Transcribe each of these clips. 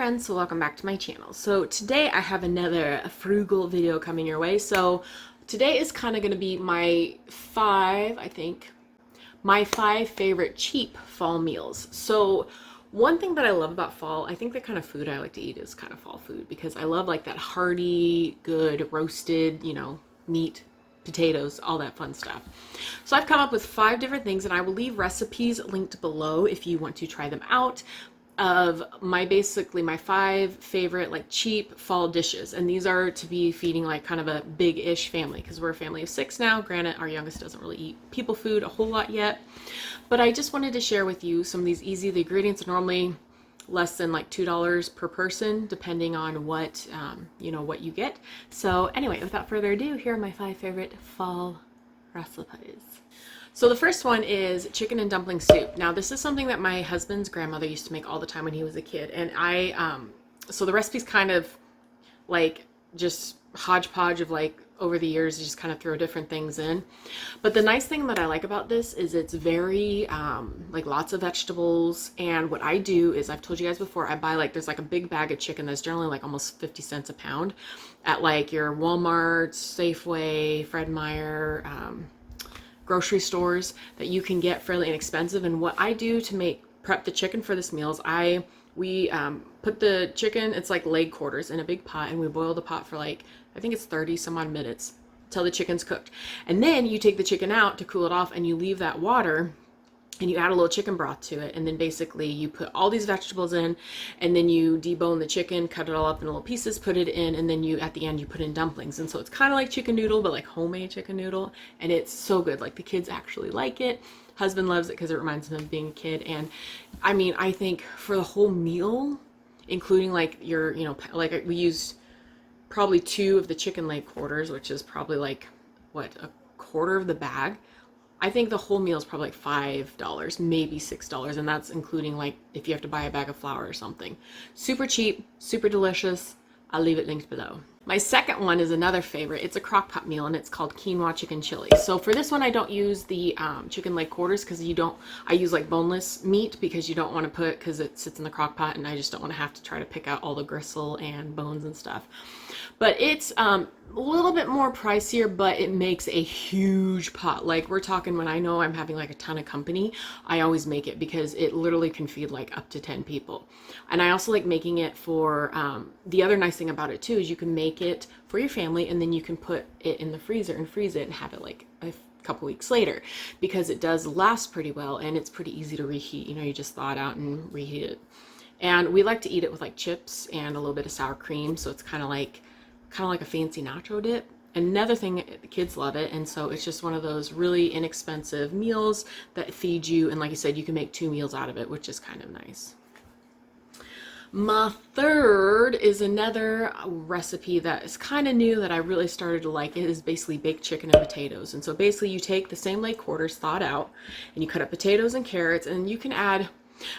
friends, so welcome back to my channel. So today I have another frugal video coming your way. So today is kind of going to be my my five favorite cheap fall meals. So one thing that I love about fall, I think the kind of food I like to eat is kind of fall food because I love like that hearty, good roasted, meat, potatoes, all that fun stuff. So I've come up with 5 different things and I will leave recipes linked below if you want to try them out, of basically my 5 favorite like cheap fall dishes. And these are to be feeding like kind of a big-ish family because we're a family of 6 now. Granted, our youngest doesn't really eat people food a whole lot yet, but I just wanted to share with you some of these easy. The ingredients are normally less than like $2 per person depending on what what you get. So anyway, without further ado, here are my 5 favorite fall recipes. So the first one is chicken and dumpling soup. Now this is something that my husband's grandmother used to make all the time when he was a kid, and so the recipe's kind of like just hodgepodge of like over the years you just kind of throw different things in. But the nice thing that I like about this is it's very like lots of vegetables. And what I do is, I've told you guys before, I buy like, there's like a big bag of chicken that's generally like almost 50 cents a pound at like your Walmart, Safeway, Fred Meyer, grocery stores that you can get fairly inexpensive. And what I do to prep the chicken for this meal is we put the chicken, it's like leg quarters, in a big pot, and we boil the pot for like, I think it's 30 some odd minutes till the chicken's cooked. And then you take the chicken out to cool it off and you leave that water and you add a little chicken broth to it. And then basically you put all these vegetables in, and then you debone the chicken, cut it all up in little pieces, put it in, and then at the end you put in dumplings. And so it's kind of like chicken noodle, but like homemade chicken noodle. And it's so good. Like the kids actually like it. Husband loves it because it reminds him of being a kid. And I mean, I think for the whole meal, including like your, like we used probably 2 of the chicken leg quarters, which is probably like, what, a quarter of the bag. I think the whole meal is probably like $5, maybe $6, and that's including like if you have to buy a bag of flour or something. Super cheap, super delicious. I'll leave it linked below. My second one is another favorite. It's a crock pot meal and it's called quinoa chicken chili. So for this one, I don't use the chicken leg quarters because I use like boneless meat because you don't want to because it sits in the crock pot and I just don't want to have to try to pick out all the gristle and bones and stuff. But it's a little bit more pricier, but it makes a huge pot. Like we're talking, when I know I'm having like a ton of company, I always make it because it literally can feed like up to 10 people. And I also like making it for, the other nice thing about it too is you can make it for your family and then you can put it in the freezer and freeze it and have it like a couple weeks later, because it does last pretty well and it's pretty easy to reheat. You just thaw it out and reheat it. And we like to eat it with like chips and a little bit of sour cream, so it's kind of like a fancy nacho dip. Another thing, the kids love it, and so it's just one of those really inexpensive meals that feed you, and like I said, you can make 2 meals out of it, which is kind of nice. My third is another recipe that is kind of new that I really started to like. It is basically baked chicken and potatoes. And so basically you take the same leg quarters thawed out and you cut up potatoes and carrots, and you can add,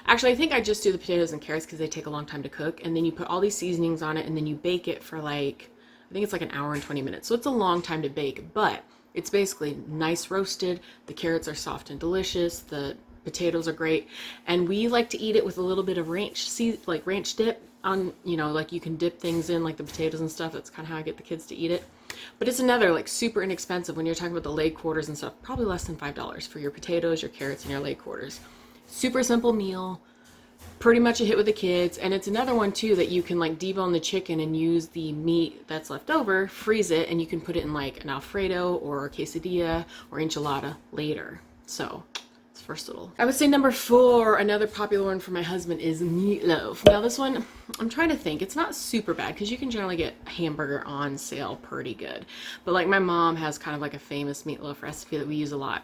actually I think I just do the potatoes and carrots because they take a long time to cook, and then you put all these seasonings on it and then you bake it for like, I think it's like an hour and 20 minutes. So it's a long time to bake, but it's basically nice roasted. The carrots are soft and delicious. The potatoes are great. And we like to eat it with a little bit of ranch dip on, like you can dip things in like the potatoes and stuff. That's kind of how I get the kids to eat it. But it's another like super inexpensive when you're talking about the leg quarters and stuff, probably less than $5 for your potatoes, your carrots, and your leg quarters. Super simple meal. Pretty much a hit with the kids. And it's another one too that you can like debone the chicken and use the meat that's left over, freeze it, and you can put it in like an Alfredo or a quesadilla or enchilada later. So it's versatile. I would say number 4, another popular one for my husband, is meatloaf. Now this one, I'm trying to think, it's not super bad because you can generally get a hamburger on sale pretty good. But like my mom has kind of like a famous meatloaf recipe that we use a lot.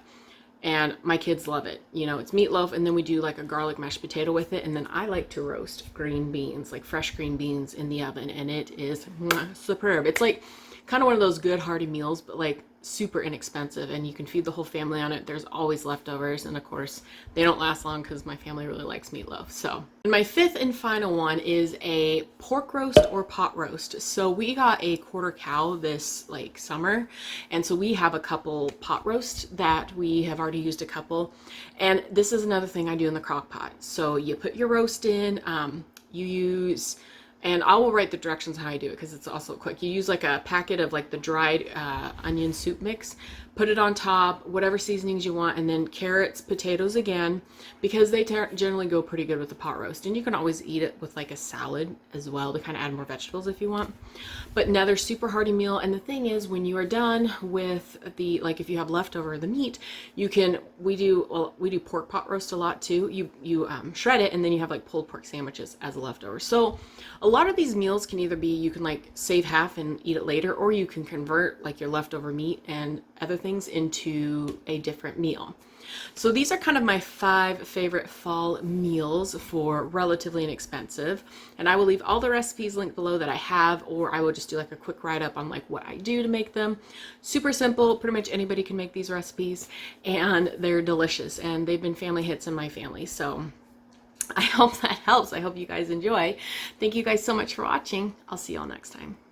And my kids love it. It's meatloaf, and then we do like a garlic mashed potato with it. And then I like to roast green beans, like fresh green beans in the oven. And it is superb. It's like kind of one of those good hearty meals, but like super inexpensive, and you can feed the whole family on it. There's always leftovers, and of course they don't last long because my family really likes meatloaf. So, and my 5th and final one is a pork roast or pot roast. So we got a quarter cow this like summer, and so we have a couple pot roasts that we have already used a couple. And this is another thing I do in the crock pot. So you put your roast in, You use, and I will write the directions how I do it because it's also quick. You use like a packet of like the dried onion soup mix, put it on top, whatever seasonings you want, and then carrots, potatoes again, because they generally go pretty good with the pot roast. And you can always eat it with like a salad as well to kind of add more vegetables if you want. But another super hearty meal. And the thing is, when you are done with the, like if you have leftover the meat, you can, we do pork pot roast a lot too. You shred it and then you have like pulled pork sandwiches as a leftover. So a lot of these meals can either be, you can like save half and eat it later, or you can convert like your leftover meat and other things into a different meal. So these are kind of my 5 favorite fall meals for relatively inexpensive. And I will leave all the recipes linked below that I have, or I will just do like a quick write-up on like what I do to make them. Super simple, pretty much anybody can make these recipes, and they're delicious, and they've been family hits in my family. So I hope that helps. I hope you guys enjoy. Thank you guys so much for watching. I'll see you all next time.